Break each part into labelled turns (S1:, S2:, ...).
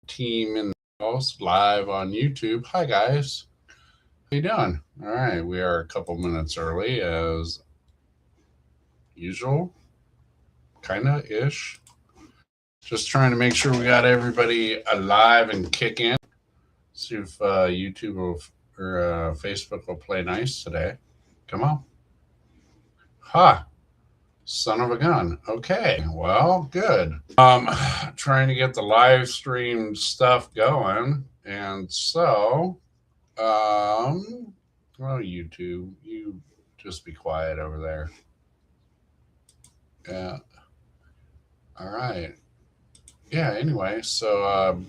S1: team in the house live on YouTube. Hi guys, how you doing? All right, we are a couple minutes early as usual, kinda ish. Just trying to make sure we got everybody alive and kicking. See if YouTube or Facebook will play nice today. Come on, ha! Son of a gun. Okay, well, good. Trying to get the live stream stuff going, and so well, YouTube, you just be quiet over there. Yeah. All right. Yeah. Anyway, so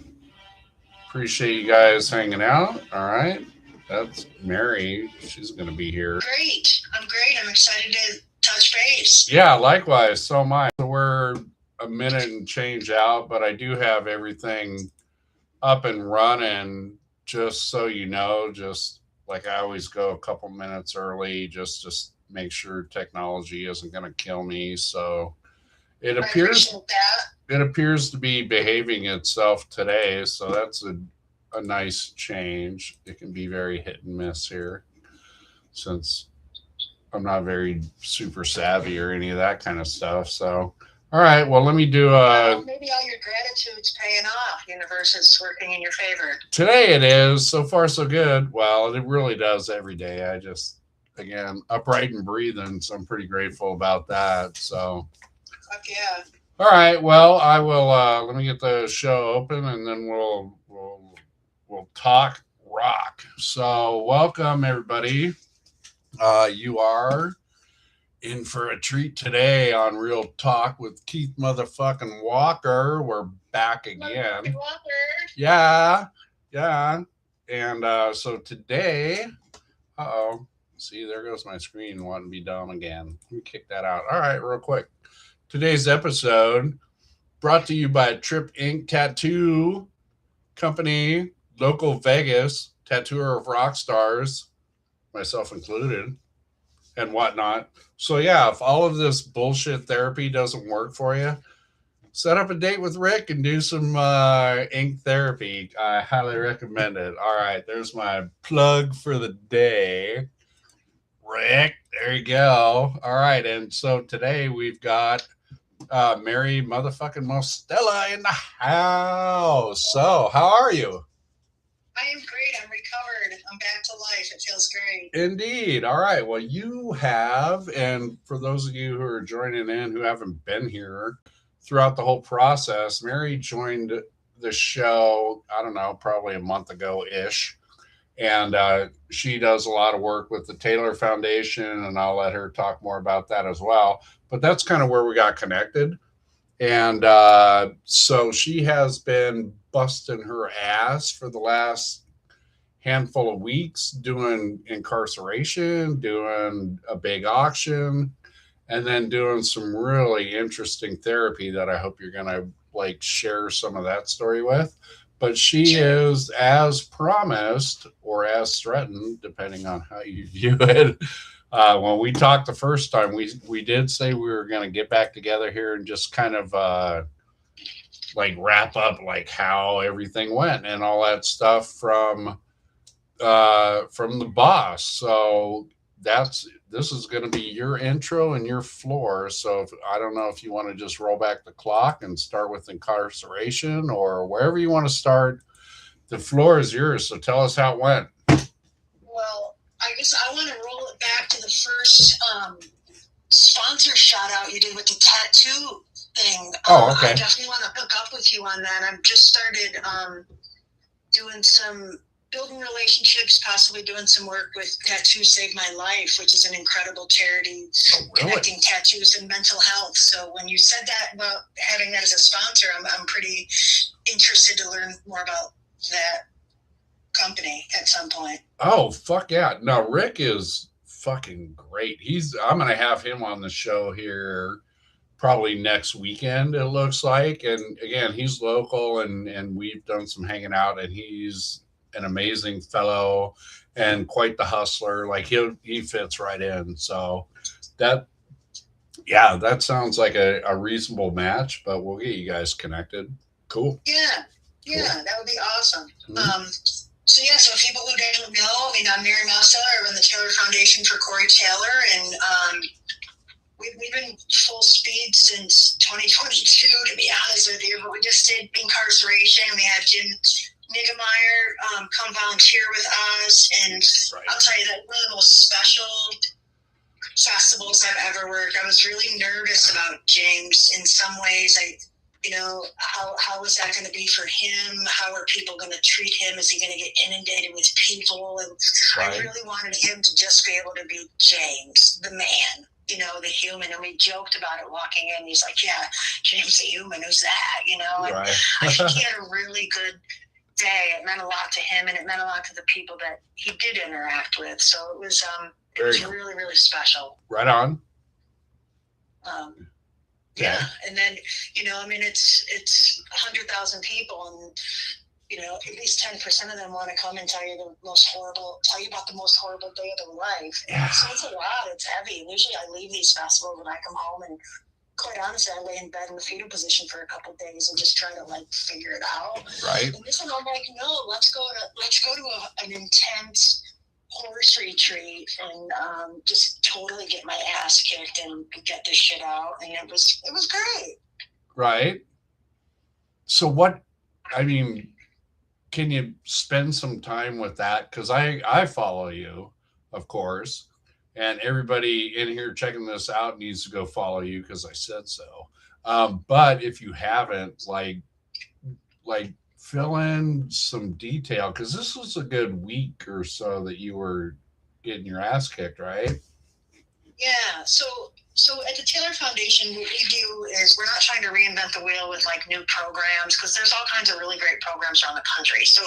S1: appreciate you guys hanging out. All right. That's Mary. She's gonna be here.
S2: Great. I'm great. I'm excited to touch base.
S1: Yeah. Likewise. So am I. So we're a minute and change out, but I do have everything up and running. Just so you know, just like I always go a couple minutes early, just make sure technology isn't going to kill me. So it
S2: I
S1: appears
S2: appreciate that.
S1: it appears to be behaving itself today. So that's a nice change. It can be very hit and miss here since I'm not very super savvy or any of that kind of stuff. So all right, well let me do
S2: Well, maybe all your gratitude's paying off. Universe is working in your favor.
S1: today it is so far so good. Well, it really does every day. I just again upright and breathing, so I'm pretty grateful about that. So
S2: Fuck yeah.
S1: all right, well I will let me get the show open and then we'll talk rock. So welcome everybody. You are in for a treat today on Real Talk with Keith motherfucking Walker. We're back again.
S2: Walker.
S1: Yeah, yeah. And so today, see, there goes my screen wanting to be dumb again. Let me kick that out. All right, real quick. Today's episode brought to you by Trip Ink Tattoo Company, local Vegas, tattooer of rock stars, myself included, and whatnot. So yeah, if all of this bullshit therapy doesn't work for you, set up a date with Rick and do some ink therapy. I highly recommend it. All right, there's my plug for the day. Rick, there you go. All right, and so today we've got Mary motherfucking Mosteller in the house. So, how are you?
S2: I am great. I'm recovered. I'm back to life. It feels great.
S1: Indeed. All right. Well, you have, and for those of you who are joining in who haven't been here throughout the whole process, Mary joined the show, I don't know, probably a month ago ish. And she does a lot of work with the Taylor Foundation, and I'll let her talk more about that as well. But that's kind of where we got connected. And so she has been busting her ass for the last handful of weeks doing incarceration, doing a big auction, and then doing some really interesting therapy that I hope you're going to like share some of that story with. But she is, as promised or as threatened, depending on how you view it. When we talked the first time, we did say we were going to get back together here and just kind of like wrap up like how everything went and all that stuff from the boss. So this is going to be your intro and your floor. So I don't know if you want to just roll back the clock and start with incarceration or wherever you want to start. The floor is yours. So tell us how it went.
S2: Well, I guess I want to roll it back to the first sponsor shout out you did with the tattoo thing.
S1: Okay.
S2: I definitely want to hook up with you on that. I've just started doing some building relationships, possibly doing some work with Tattoos Save My Life, which is an incredible charity connecting tattoos and mental health. So when you said that about having that as a sponsor, I'm pretty interested to learn more about that company at some point.
S1: Oh, fuck yeah. No, Rick is fucking great. I'm going to have him on the show here probably next weekend, it looks like. And again, he's local and we've done some hanging out, and he's an amazing fellow and quite the hustler. Like he fits right in. So that sounds like a reasonable match, but we'll get you guys connected. Cool.
S2: Yeah. Yeah, that would be awesome.
S1: Mm-hmm.
S2: So for people who don't know, I mean, I'm Mary MF Mosteller. I run the Taylor Foundation for Corey Taylor, and we've been full speed since 2022, to be honest with you. But we just did incarceration. We had Jim Niggemeyer come volunteer with us, and I'll tell you that one of the most special festivals I've ever worked. I was really nervous about James in some ways. How was that going to be for him? How are people going to treat him? Is he going to get inundated with people? And I really wanted him to just be able to be James, the man, the human. And we joked about it walking in. He's like, yeah, James the human, who's that? And I think he had a really good day. It meant a lot to him, and it meant a lot to the people that he did interact with. So it was really, really special.
S1: Right on.
S2: Yeah, and then it's 100,000 people, and at least 10% of them want to come and tell you about the most horrible day of their life. Yeah. So it's a lot. It's heavy. And usually I leave these festivals and I come home, and quite honestly, I lay in bed in the fetal position for a couple of days and just try to figure it out.
S1: Right.
S2: And this one, I'm like, no, let's go to an intense horse retreat and just totally get my ass kicked and get this shit out. And it was great.
S1: Right. So can you spend some time with that? Because I follow you, of course, and everybody in here checking this out needs to go follow you because I said so. But if you haven't, like fill in some detail, because this was a good week or so that you were getting your ass kicked, right?
S2: Yeah. So at the Taylor Foundation, what we do is we're not trying to reinvent the wheel with new programs, because there's all kinds of really great programs around the country. So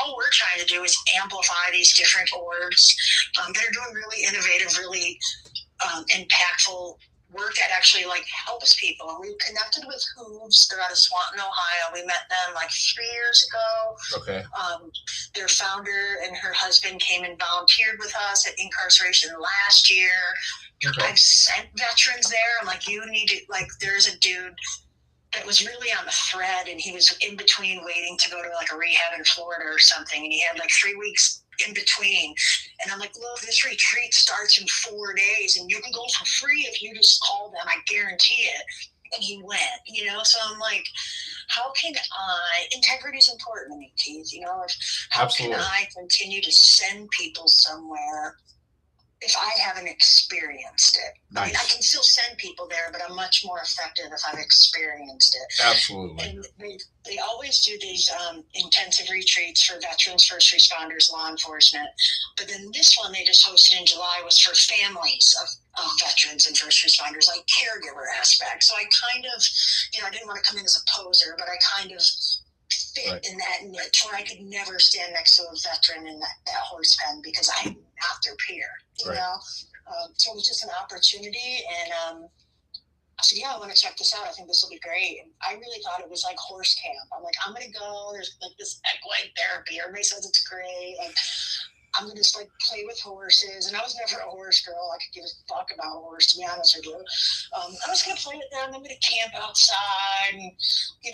S2: all we're trying to do is amplify these different orgs that are doing really innovative, really impactful work that actually helps people. And we connected with Hooves. They're out of Swanton, Ohio. We met them 3 years ago.
S1: Okay.
S2: Their founder and her husband came and volunteered with us at incarceration last year. Okay. I've sent veterans there. I'm like, you need to, there's a dude that was really on the thread, and he was in between waiting to go to a rehab in Florida or something, and he had 3 weeks in between. And I'm like, look, this retreat starts in 4 days, and you can go for free if you just call them. I guarantee it. And he went, so I'm like, how can integrity is important to me, Keith, how Absolutely. Can I continue to send people somewhere if I haven't experienced it? Nice. I mean, I can still send people there, but I'm much more effective if I've experienced it.
S1: Absolutely.
S2: And they always do these intensive retreats for veterans, first responders, law enforcement. But then this one they just hosted in July was for families of veterans and first responders, caregiver aspect. So I kind of, I didn't want to come in as a poser, but I kind of fit in that niche where I could never stand next to a veteran in that horse pen because I'm not their peer, you know? So it was just an opportunity, and I said, yeah, I want to check this out. I think this will be great. And I really thought it was like horse camp. I'm like, I'm going to go. There's this equine therapy. Everybody says it's great. I'm going to just play with horses. And I was never a horse girl. I could give a fuck about a horse, to be honest with you. I was going to play with them. I'm going to camp outside, and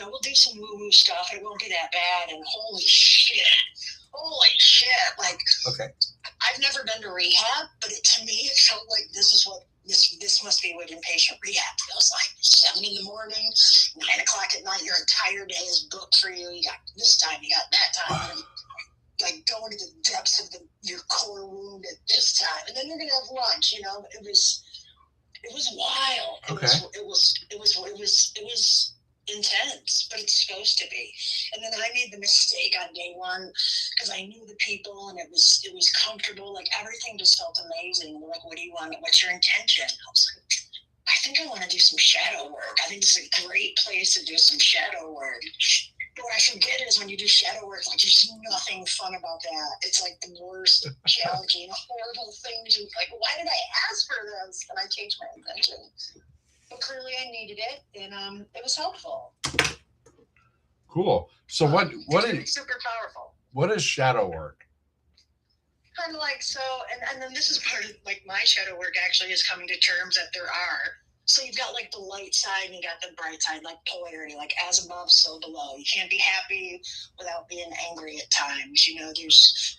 S2: we'll do some woo-woo stuff. It won't be that bad. And holy shit.
S1: Okay.
S2: I've never been to rehab, but to me, it felt like this must be what inpatient rehab feels like. 7 in the morning, 9 o'clock at night, your entire day is booked for you. You got this time, you got that time. Going to the depths of your core wound at this time, and then you're gonna have lunch. It was wild.
S1: Okay.
S2: It was intense, but it's supposed to be. And then I made the mistake on day one because I knew the people, and it was comfortable. Everything just felt amazing. They're like, what do you want? What's your intention? I was like, I think I want to do some shadow work. I think it's a great place to do some shadow work. But what I forget is when you do shadow work, there's nothing fun about that. It's the worst, challenging, horrible things. Why did I ask for this? And I changed my intention. But clearly I needed it, and it was helpful.
S1: Cool. So what is
S2: super powerful?
S1: What is shadow work?
S2: Kind of and then this is part of my shadow work actually is coming to terms that there are So you've got like the light side and you got the bright side, like polarity, like as above, so below. You can't be happy without being angry at times. You know, there's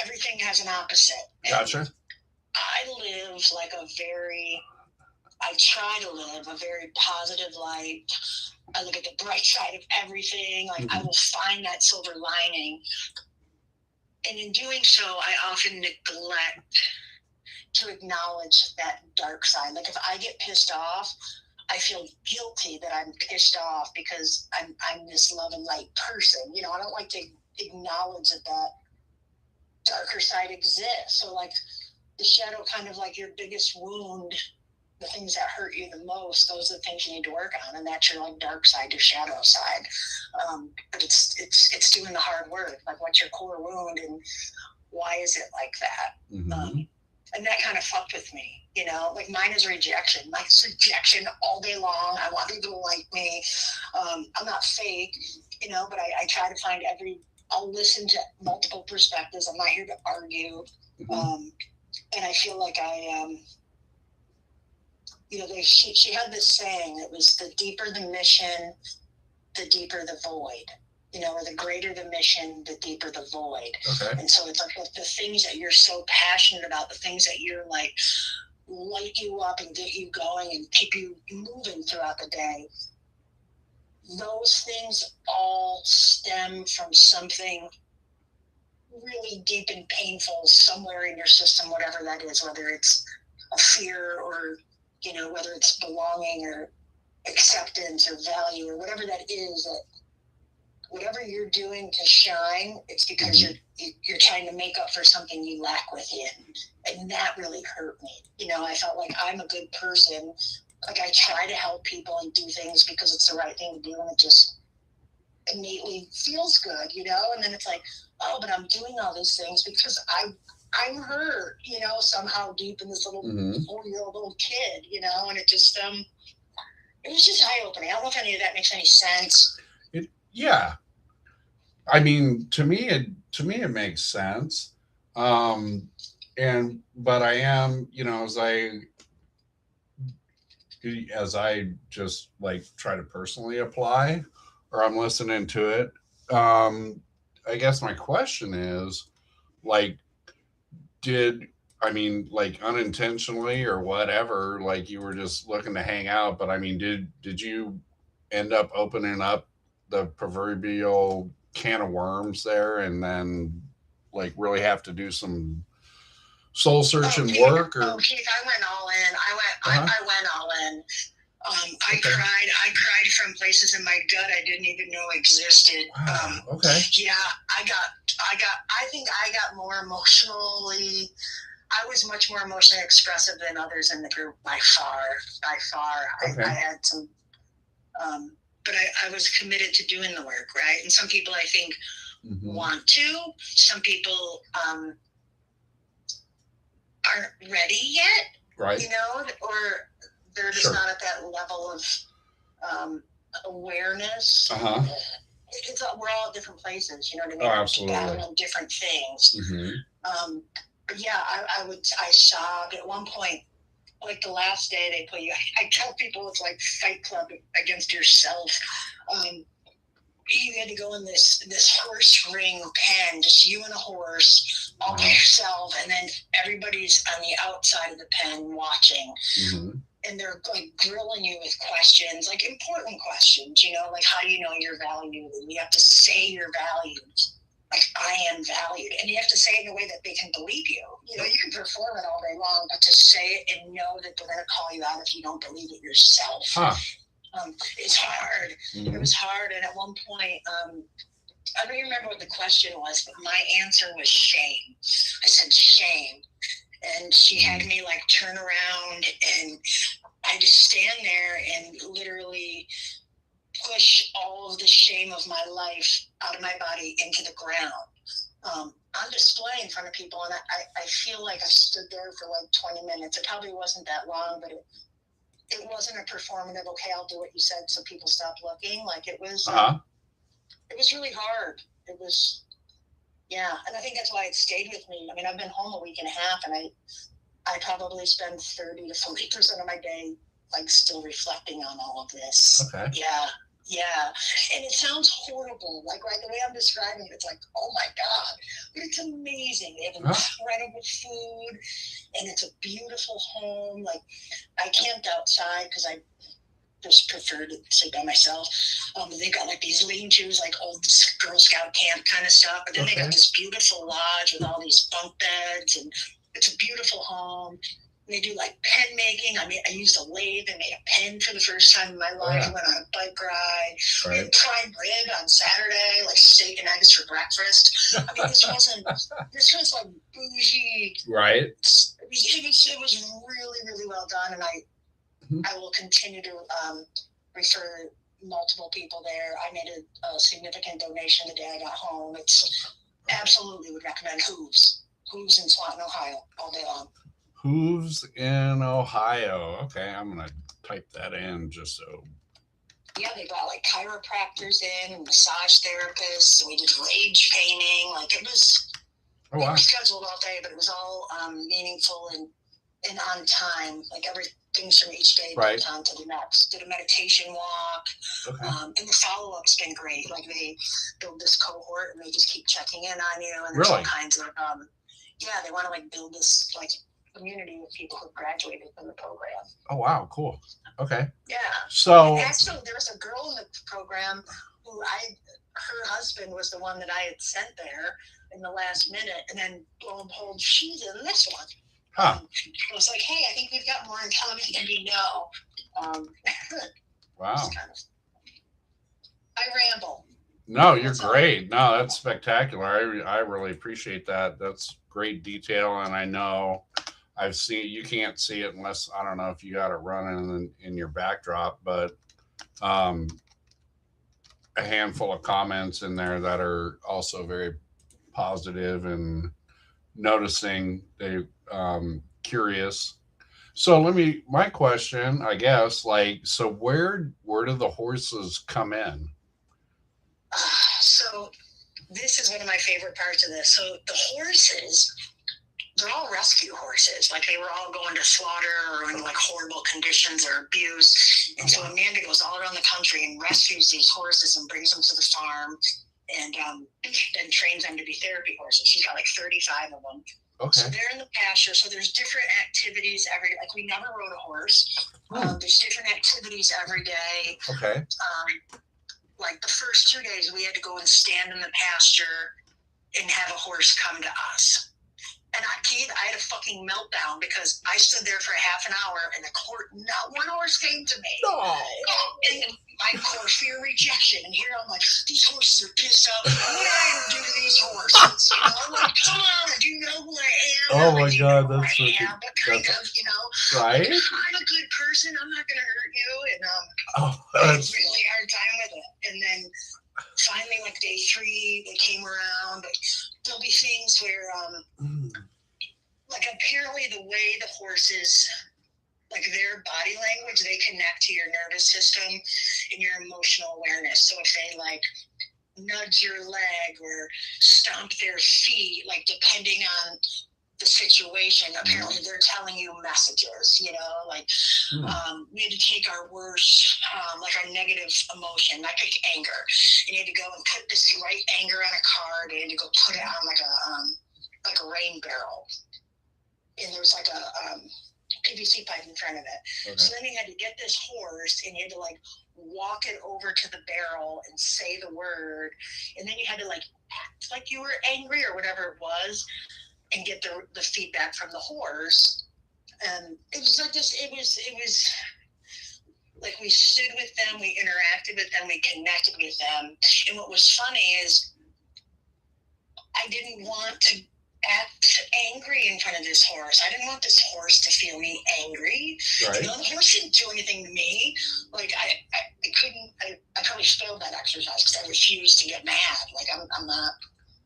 S2: everything has an opposite.
S1: Gotcha.
S2: And I live like I try to live a very positive life. I look at the bright side of everything. Like I will find that silver lining. And in doing so, I often neglect to acknowledge that dark side. Like if I get pissed off, I feel guilty that I'm pissed off because I'm this love and light person. You know, I don't like to acknowledge that darker side exists. So like the shadow, kind of like your biggest wound, the things that hurt you the most, those are the things you need to work on, and that's your like dark side, your shadow side. But it's doing the hard work. Like, what's your core wound, and why is it like that? And that kind of fucked with me, you know. Like mine is rejection. Mine's rejection all day long. I want people to like me. I'm not fake, you know, but I try to find I'll listen to multiple perspectives. I'm not here to argue. And I feel like you know, she had this saying. It was, the deeper the mission, the deeper the void. You know, or the greater the mission, the deeper the void.
S1: Okay.
S2: And so it's like the things that you're so passionate about, the things that you're like light you up and get you going and keep you moving throughout the day. Those things all stem from something really deep and painful somewhere in your system, whatever that is, whether it's a fear or, you know, whether it's belonging or acceptance or value or whatever that is, that whatever you're doing to shine, it's because you're trying to make up for something you lack within. And that really hurt me. You know, I felt like I'm a good person. Like I try to help people and do things because it's the right thing to do, and it just innately feels good, you know? And then it's like, oh, but I'm doing all these things because I'm hurt, you know, somehow deep in this little 4-year-old old kid, you know? And it just, it was just eye-opening. I don't know if any of that makes any sense.
S1: Yeah. I mean, to me it makes sense. But I am, you know, as I just like try to personally apply, or I'm listening to it. I guess my question is, like, like unintentionally or whatever, like you were just looking to hang out, but I mean, did you end up opening up the proverbial can of worms there, and then like really have to do some soul searching work? Or
S2: Keith, I went all in. I went all in. I cried from places in my gut I didn't even know existed.
S1: Okay.
S2: Yeah, I think I got more emotionally. I was much more emotionally expressive than others in the group by far. Okay. I had some, but I was committed to doing the work, right? And some people I think want to. Some people aren't ready yet,
S1: right?
S2: You know, or they're just not at that level of awareness. We're all at different places, you know what I mean?
S1: Oh, absolutely.
S2: Battling different things. But yeah, I sobbed at one point. Like the last day they put you, I tell people it's like Fight Club against yourself. You had to go in this horse ring pen, just you and a horse all by yourself, and then everybody's on the outside of the pen watching. And they're like grilling you with questions, like important questions, you know, like how do you know you're valued? And you have to say you're valued. Like, I am valued. And you have to say it in a way that they can believe you. You know, you can perform it all day long, but to say it and know that they're going to call you out if you don't believe it yourself. It's hard. It was hard. And at one point, I don't even remember what the question was, but my answer was shame. I said shame. And she had me like turn around, and I just stand there and literally push all of the shame of my life out of my body into the ground, on display in front of people. And I feel like I stood there for like 20 minutes. It probably wasn't that long, but it wasn't a performative, okay, I'll do what you said so people stop looking. Like it was, it was really hard. It was, yeah. And I think that's why it stayed with me. I mean, I've been home a week and a half, and I probably spend 30 to 40% of my day like still reflecting on all of this.
S1: Okay.
S2: Yeah, and it sounds horrible. Like the way I'm describing it, it's like, oh my God, but it's amazing. They have incredible food, and it's a beautiful home. Like I camped outside because I just prefer to sleep by myself. They've got like these lean-tos, like old Girl Scout camp kind of stuff. But then they got this beautiful lodge with all these bunk beds, and it's a beautiful home. They do like pen making. I mean, I used a lathe and made a pen for the first time in my life. I went on a bike ride. We had prime rib on Saturday, like steak and eggs for breakfast. I mean, this was like bougie.
S1: Right.
S2: It was really, really well done. And I will continue to refer multiple people there. I made a significant donation the day I got home. It's absolutely would recommend Hooves in Swanton, Ohio, all day long.
S1: Hooves in Ohio. Okay, I'm gonna type that in just so.
S2: Yeah, they brought like chiropractors in and massage therapists, and we did rage painting. Like it was, it was scheduled all day, but it was all meaningful and on time. Like everything's from each day on to the next. Did a meditation walk, and the follow-up's been great. Like they build this cohort, and they just keep checking in on you, and there's all kinds of they want to like build this like community of people who graduated from the program.
S1: Oh wow, cool. Okay.
S2: Yeah.
S1: So
S2: and actually, there was a girl in the program who her husband was the one that I had sent there in the last minute, and then lo and behold, she's in this one. I was like, hey, I think we've got more in common than you know.
S1: Wow.
S2: I ramble.
S1: No, you're great. No, that's spectacular. I really appreciate that. That's great detail, and I know I've seen, you can't see it unless, I don't know if you got it running in your backdrop, but a handful of comments in there that are also very positive and noticing, they curious. So my question, I guess, like, so where do the horses come in?
S2: So this is one of my favorite parts of this. So the horses, they're all rescue horses. Like they were all going to slaughter or in like horrible conditions or abuse. And so Amanda goes all around the country and rescues these horses and brings them to the farm and then trains them to be therapy horses. She's got like 35 of them.
S1: Okay.
S2: So they're in the pasture. So there's different activities like we never rode a horse. There's different activities every day.
S1: Okay.
S2: Like the first 2 days we had to go and stand in the pasture and have a horse come to us. And I had a fucking meltdown because I stood there for a half an hour and not one horse came to me.
S1: Oh.
S2: And I core fear rejection. And here I'm like, these horses are pissed off. What did I do to these horses? You know, like, come on, do you know who I am?
S1: Oh my God, that's so
S2: good. But kind of, you know,
S1: right?
S2: I'm a good person. I'm not going to hurt you. And I had a really hard time with it. And then finally, like day 3, they came around. But there'll be things where, like apparently the way the horses, like their body language, they connect to your nervous system and your emotional awareness. So if they like nudge your leg or stomp their feet, like depending on the situation, apparently they're telling you messages, you know, like we had to take our worst, like our negative emotion. I picked anger. And you had to go and put this right anger on a card. You had to go put it on like a rain barrel. And there was like a PVC pipe in front of it. Okay. So then you had to get this horse and you had to like walk it over to the barrel and say the word. And then you had to like act like you were angry or whatever it was and get the feedback from the horse. And it was like this, it was like we stood with them, we interacted with them, we connected with them. And what was funny is I didn't want to act angry in front of this horse. I didn't want this horse to feel me angry. Right. You know, the horse didn't do anything to me. Like I probably failed that exercise because I refused to get mad. Like I'm not.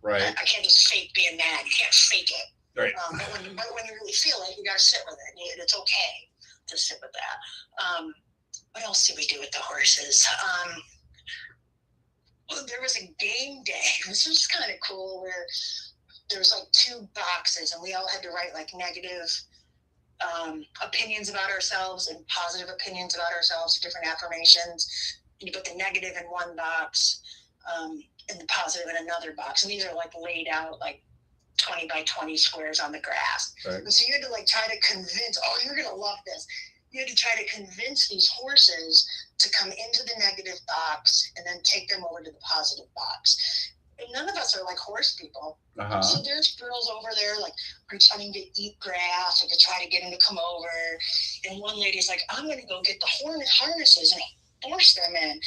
S2: Right. I can't just fake being mad. You can't fake it. Right. But when you really feel it, you got to sit with it. It's okay to sit with that. What else did we do with the horses? There was a game day. This was kind of cool where there was like 2 boxes and we all had to write like negative opinions about ourselves and positive opinions about ourselves, different affirmations. And you put the negative in one box, and the positive in another box. And these are like laid out like 20 by 20 squares on the grass.
S1: Right.
S2: And so you had to like try to convince, oh, you're going to love this. You had to try to convince these horses to come into the negative box and then take them over to the positive box. And none of us are like horse people.
S1: Uh-huh.
S2: So there's girls over there like pretending to eat grass or to try to get him to come over. And one lady's like, I'm going to go get the harnesses and force them in.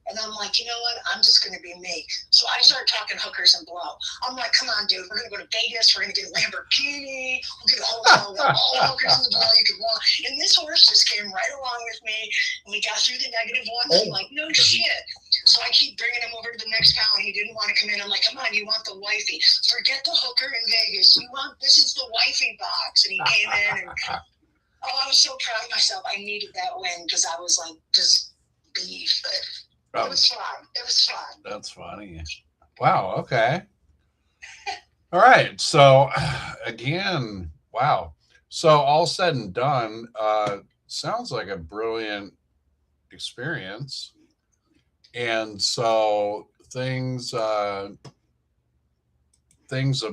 S2: And I'm like, you know what? I'm just going to be me. So I start talking hookers and blow. I'm like, come on, dude. We're going to go to Vegas. We're going to get a Lamborghini. We'll get a hotel. All the hookers in the blow you could want. And this horse just came right along with me. And we got through the negative ones. I'm like, no shit. So I keep bringing him over to the next town. He didn't want to come in. I'm like, come on, you want the wifey. Forget the hooker in Vegas. This is the wifey box. And he came in. And I was so proud of myself. I needed that win because I was like, just beef. But it was fun. It was fun.
S1: That's funny. Wow. Okay. All right. So again, wow. So all said and done, sounds like a brilliant experience. And so things of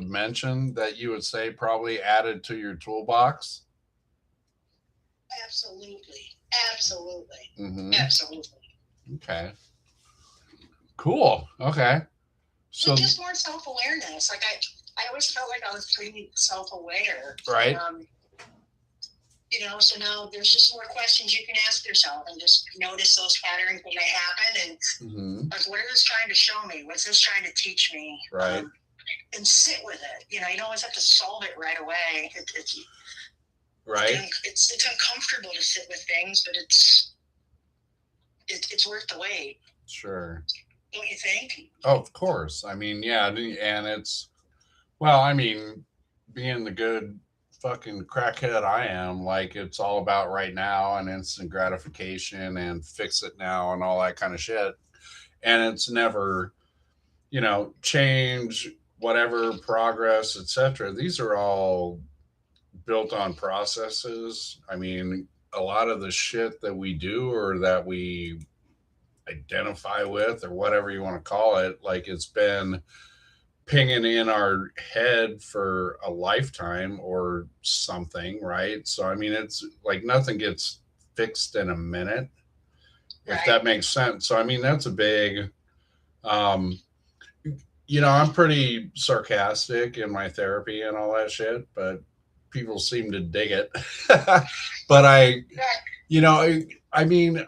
S1: mention that you would say probably added to your toolbox.
S2: Absolutely. Absolutely.
S1: Mm-hmm.
S2: Absolutely.
S1: Okay. Cool. Okay. So
S2: just more self-awareness. Like I always felt like I was pretty self-aware.
S1: Right.
S2: So now there's just more questions you can ask yourself and just notice those patterns when they happen and like, what is this trying to show me? What's this trying to teach me?
S1: Right.
S2: And sit with it. You don't always have to solve it right away.
S1: Right.
S2: It's uncomfortable to sit with things, but it's worth the wait.
S1: Sure.
S2: Don't you think?
S1: Oh, of course. I mean, yeah, and it's, well, I mean, being the good fucking crackhead I am, like, it's all about right now and instant gratification and fix it now and all that kind of shit. And it's never, change, whatever, progress, etc. These are all built on processes. I mean, a lot of the shit that we do or that we identify with or whatever you want to call it, like, it's been pinging in our head for a lifetime or something, right? So I mean, it's like nothing gets fixed in a minute, if that makes sense. So I mean, that's a big I'm pretty sarcastic in my therapy and all that shit, but people seem to dig it. But I mean,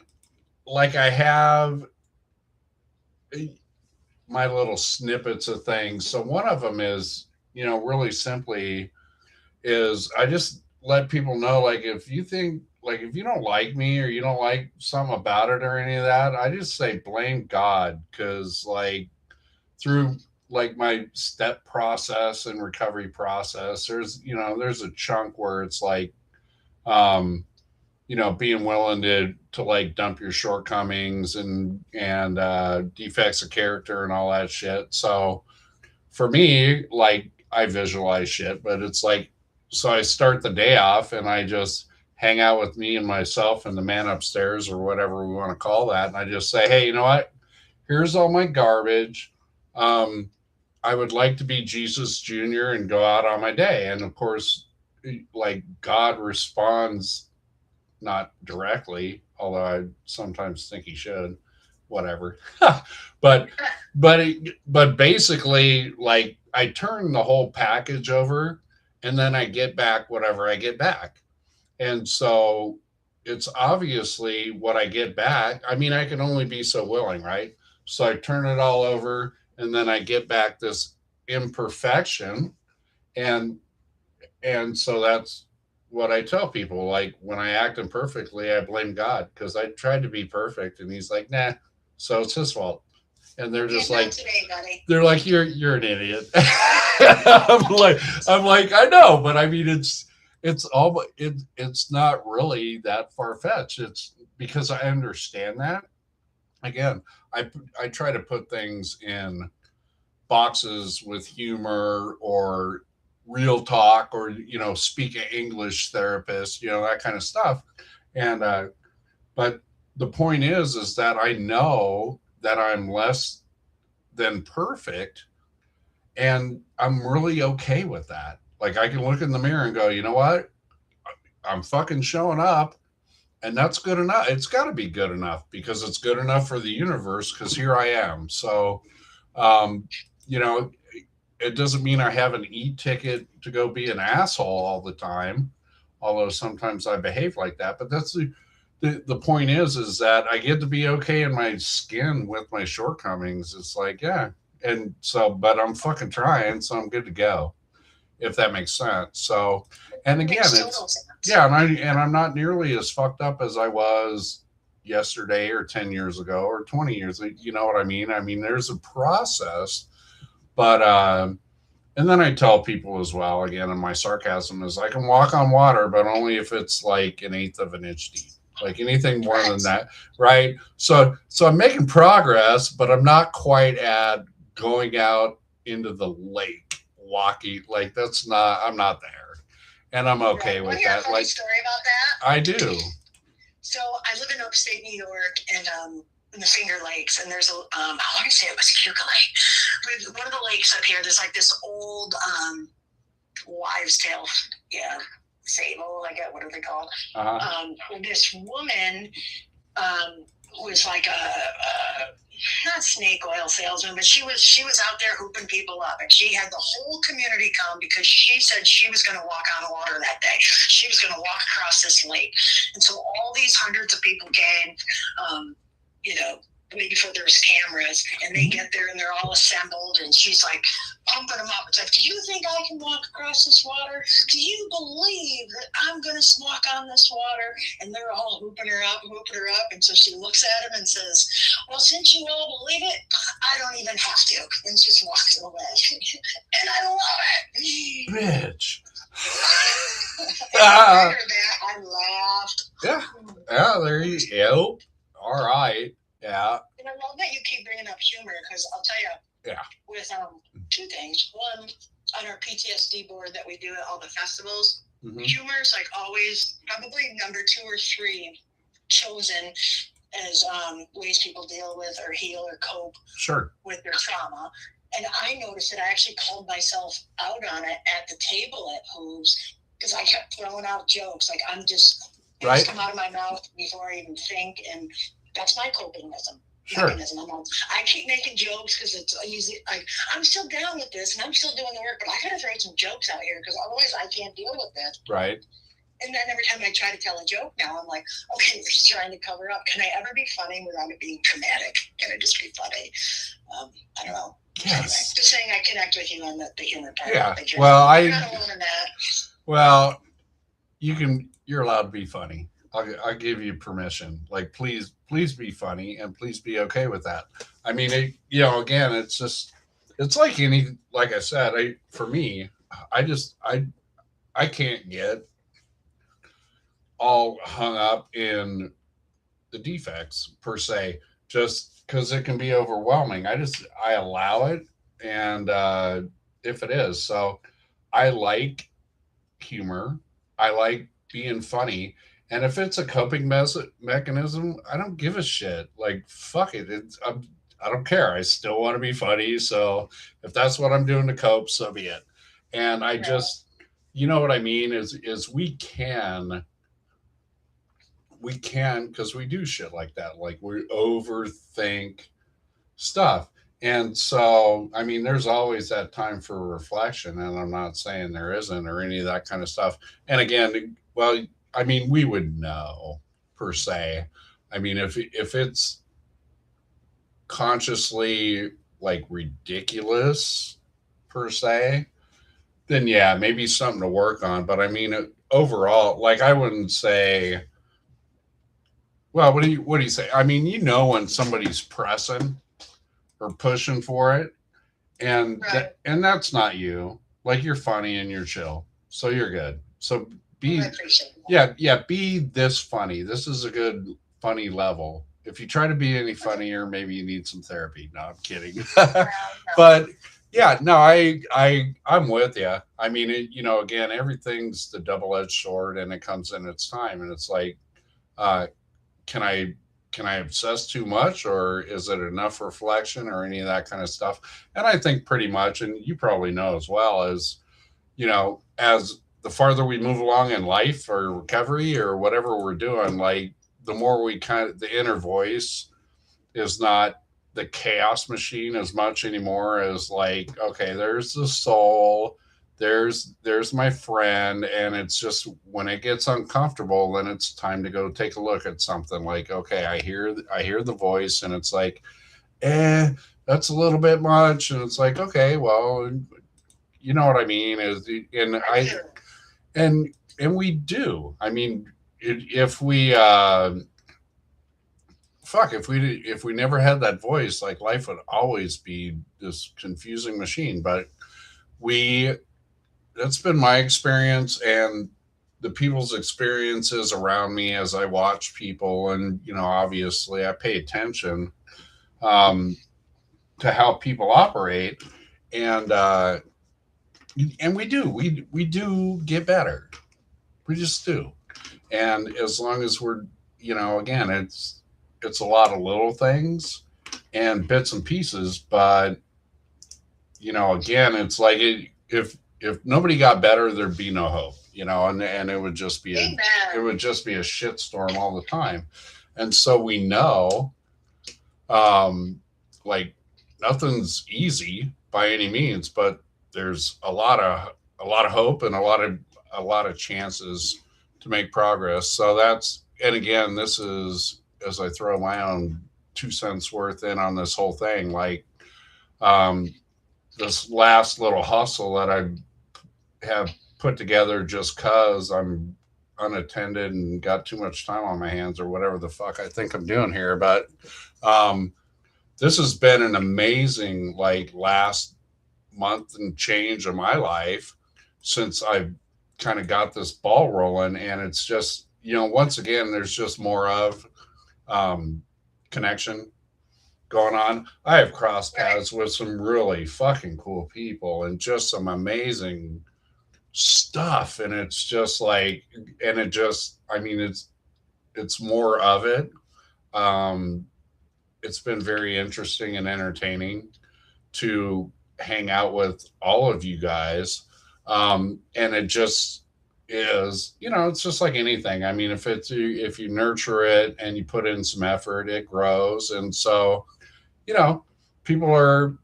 S1: like, I have my little snippets of things. So one of them is, really simply is I just let people know, like, if you don't like me or you don't like something about it or any of that, I just say blame God. Cause like through like my step process and recovery process, there's a chunk where it's like, being willing to like dump your shortcomings and defects of character and all that shit. So for me, like, I visualize shit, but it's like, so I start the day off and I just hang out with me and myself and the man upstairs or whatever we want to call that. And I just say, hey, you know what? Here's all my garbage. I would like to be Jesus Jr. and go out on my day. And of course, like, God responds not directly, although I sometimes think he should, whatever. but basically, like, I turn the whole package over and then I get back whatever I get back. And so it's obviously what I get back. I mean, I can only be so willing, right? So I turn it all over and then I get back this imperfection. And so that's what I tell people. Like, when I act imperfectly, I blame God because I tried to be perfect and he's like, nah, so it's his fault. And they're just like,
S2: today, buddy.
S1: They're like, you're an idiot. I'm like, I know, but I mean, it's not really that far fetched. It's because I understand that. Again, I try to put things in boxes with humor or RealTalk or, speak English therapist, that kind of stuff. And, but the point is that I know that I'm less than perfect, and I'm really okay with that. Like, I can look in the mirror and go, you know what? I'm fucking showing up, and that's good enough. It's got to be good enough because it's good enough for the universe because here I am. So, um, you know, it doesn't mean I have an e-ticket to go be an asshole all the time, although sometimes I behave like that. But that's the point is that I get to be okay in my skin with my shortcomings. It's like, yeah. And so, but I'm fucking trying, so I'm good to go, if that makes sense. So, and again, it's, yeah, and I'm not nearly as fucked up as I was yesterday or 10 years ago or 20 years. You know what I mean? I mean, there's a process, but, and then I tell people as well, again, and my sarcasm is I can walk on water, but only if it's like an eighth of an inch deep. Like anything more than that, right? So I'm making progress, but I'm not quite at going out into the lake walking. Like that's not. I'm not there, and I'm okay with that.
S2: Like story about that.
S1: I do.
S2: So I live in upstate New York, and in the Finger Lakes, and there's a I want to say it was Keuka Lake. One of the lakes up here, there's like this old wives' tale, fable, I get, what are they called? This woman was like a not snake oil salesman, but she was out there hooping people up, and she had the whole community come because she said she was going to walk on water that day. She was going to walk across this lake, and so all these hundreds of people came, way before there's cameras, and they get there and they're all assembled, and she's like pumping them up. It's like, do you think I can walk across this water? Do you believe that I'm going to walk on this water? And they're all hooping her up. And so she looks at him and says, well, since you all believe it, I don't even have to, and just walks away. And I love
S1: it. Bitch.
S2: I laughed.
S1: Yeah, there you go. All right. Yeah.
S2: And I love that you keep bringing up humor, because I'll tell you, with two things. One, on our PTSD board that we do at all the festivals, humor is like always probably number 2 or 3 chosen as ways people deal with or heal or cope with their trauma. And I noticed that I actually called myself out on it at the table at Hooves, because I kept throwing out jokes. Like I'm just, just come out of my mouth before I even think, and that's my coping mechanism. I keep making jokes because it's easy. I'm still down with this and I'm still doing the work, but I gotta throw some jokes out here because otherwise I can't deal with it.
S1: Right.
S2: And then every time I try to tell a joke now, I'm like, okay, we're just trying to cover up. Can I ever be funny without it being traumatic? Can it just be funny? I don't know.
S1: Yes.
S2: Anyway, just saying I connect with you on the humor part.
S1: Yeah. Well,
S2: you're not alone in that.
S1: Well, you're allowed to be funny. I'll give you permission. Like, please be funny, and please be okay with that. I mean, again, it's like like I said, for me, I can't get all hung up in the defects per se, just because it can be overwhelming. I allow it, and if it is, so I like humor. I like being funny. And if it's a coping mechanism, I don't give a shit. Like, fuck it. I don't care. I still want to be funny. So if that's what I'm doing to cope, so be it. And I just, you know what I mean? Is we can, because we do shit like that. Like we overthink stuff. And so, I mean, there's always that time for reflection. And I'm not saying there isn't or any of that kind of stuff. And again, well, I mean, we would know per se. I mean, if it's consciously like ridiculous per se, then yeah, maybe something to work on. But I mean, overall, like I wouldn't say. Well, what do you say? I mean, when somebody's pressing or pushing for it, and and that's not you. Like you're funny and you're chill, so you're good. So be be this funny. This is a good funny level. if you try to be any funnier, maybe you need some therapy. No, I'm kidding.
S2: No,
S1: But yeah, no, I'm with you. I mean, again, everything's the double-edged sword, and it comes in its time, and it's like, uh, can I can I obsess too much, or is it enough reflection, or any of that kind of stuff? And I think pretty much, and you probably know as well, as as the farther we move along in life or recovery or whatever we're doing, like the more we kind of, the inner voice is not the chaos machine as much anymore as, like, okay, there's the soul, there's my friend, and it's just when it gets uncomfortable, then it's time to go take a look at something. Like, okay, I hear the voice, and it's like, eh, that's a little bit much, and it's like, okay, well, you know what I mean, is and
S2: I
S1: I
S2: do.
S1: and we do. I mean, if we fuck, if we never had that voice, like, life would always be this confusing machine. But we that's been my experience, and the people's experiences around me as I watch people, and obviously I pay attention, um, to how people operate, and we do get better. We just do. And as long as we're, again, it's a lot of little things and bits and pieces, but again, it's like, if nobody got better, there'd be no hope, and it would just be
S2: Amen.
S1: a shitstorm all the time. And so we know, um like, nothing's easy by any means, but there's a lot of hope, and a lot of chances to make progress. So that's, and again, this is, as I throw my own 2 cents worth in on this whole thing, like, um this last little hustle that I have put together, just cause I'm unattended and got too much time on my hands, or whatever the fuck I think I'm doing here. But um this has been an amazing, like, last month and change of my life, since I've kind of got this ball rolling. And it's just, once again, there's just more of, um, connection going on. I have crossed
S2: Right.
S1: paths with some really fucking cool people, and just some amazing stuff. And it's just like, and it just, I mean, it's more of it. Um, it's been very interesting and entertaining to hang out with all of you guys. And it just is, it's just like anything. I mean, if you nurture it and you put in some effort, it grows. And so, you know, people are,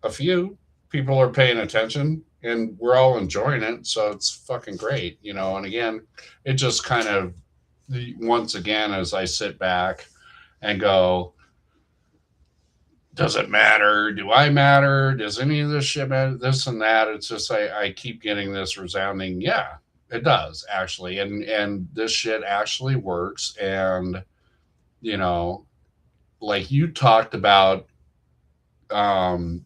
S1: a few people are paying attention, and we're all enjoying it. So it's fucking great. And again, it just kind of, once again, as I sit back and go, does it matter? Do I matter? Does any of this shit matter? This and that. It's just, I keep getting this resounding, yeah, it does actually. And this shit actually works. And, you know, like you talked about, um,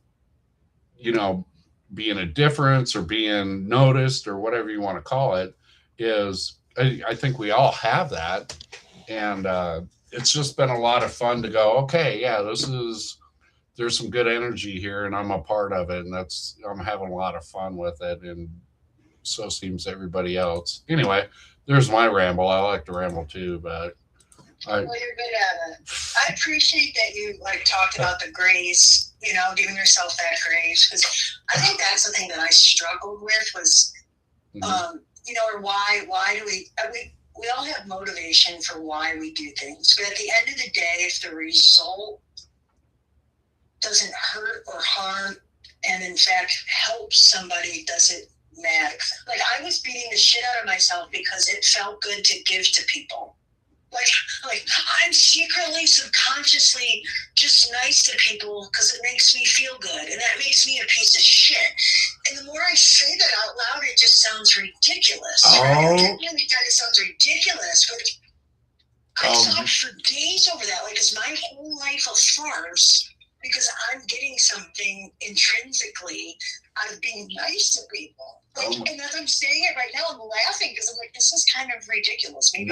S1: you know, being a difference or being noticed or whatever you want to call it, is I think we all have that. And it's just been a lot of fun to go, okay, yeah, there's some good energy here, and I'm a part of it, and I'm having a lot of fun with it, and so seems everybody else. Anyway, there's my ramble. I like to ramble too, but I
S2: Well, you're good at it. I appreciate that you like talked about the grace, giving yourself that grace, because I think that's the thing that I struggled with was,
S1: mhm.
S2: or why do we all have motivation for why we do things, but at the end of the day, if the result doesn't hurt or harm, and in fact helps somebody, does it matter? Like, I was beating the shit out of myself because it felt good to give to people. Like I'm secretly, subconsciously just nice to people because it makes me feel good, and that makes me a piece of shit. And the more I say that out loud, it just sounds ridiculous. Right? It really kind of sounds ridiculous, but I thought for days over that. Like, is my whole life a farce because I'm getting something intrinsically out of being nice to people? Like, and as I'm saying it right now, I'm laughing because I'm like, this is kind of ridiculous. Maybe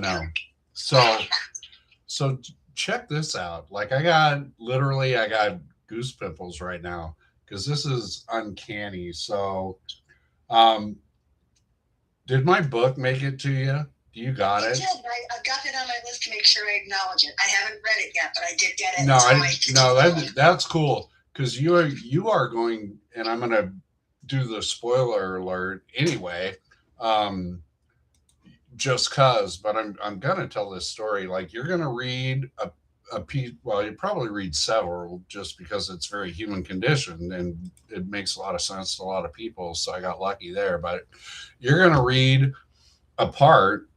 S1: No. So So check this out. Like I got goose pimples right now because this is uncanny. So, um, did my book make it to you? Do you got
S2: It
S1: it?
S2: did. I've got it on my list to make sure I acknowledge it. I haven't read it yet, but I did get it.
S1: No,
S2: It's on
S1: I
S2: my
S1: no
S2: to-do
S1: that's cool because you are going, and I'm gonna do the spoiler alert anyway. Um, just cause, but I'm gonna tell this story. Like you're gonna read a piece. Well, you probably read several just because it's very human condition and it makes a lot of sense to a lot of people. So I got lucky there. But you're gonna read a part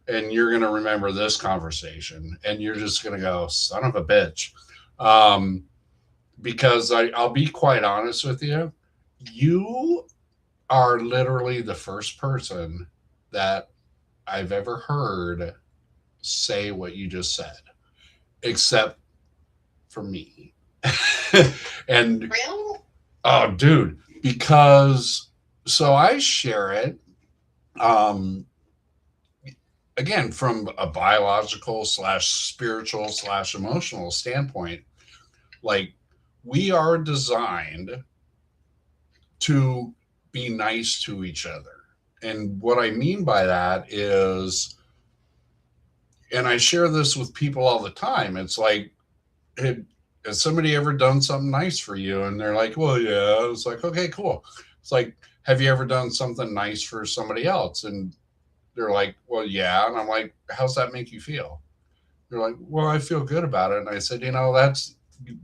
S1: and you're gonna remember this conversation and you're just gonna go, son of a bitch. Um, because I'll be quite honest with you. You are literally the first person that I've ever heard say what you just said, except for me. And
S2: Really?
S1: oh, dude, because so I share it, um, again from a biological slash spiritual slash emotional standpoint. Like we are designed to be nice to each other. And what I mean by that is, and I share this with people all the time, it's like, had, has somebody ever done something nice for you? And they're like, well, yeah. It's like, okay, cool. It's like, have you ever done something nice for somebody else? And they're like, well, yeah. And I'm like, how's that make you feel? They're like, well, I feel good about it. And I said,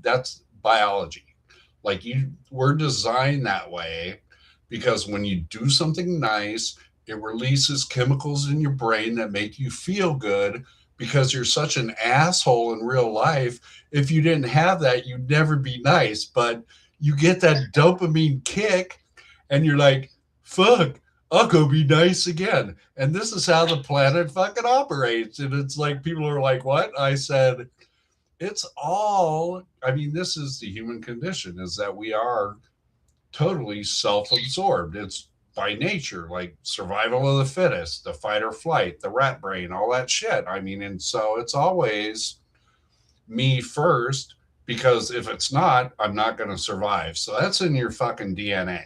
S1: that's biology. Like we're designed that way because when you do something nice, it releases chemicals in your brain that make you feel good because you're such an asshole in real life. If you didn't have that, you'd never be nice. But you get that dopamine kick and you're like, fuck, I'll go be nice again. And this is how the planet fucking operates. And it's like people are like, what? I said, it's all, I mean, this is the human condition, is that we are totally self-absorbed. It's by nature, like survival of the fittest, the fight or flight, the rat brain, all that shit. I mean, and so it's always me first, because if it's not, I'm not going to survive. So that's in your fucking DNA.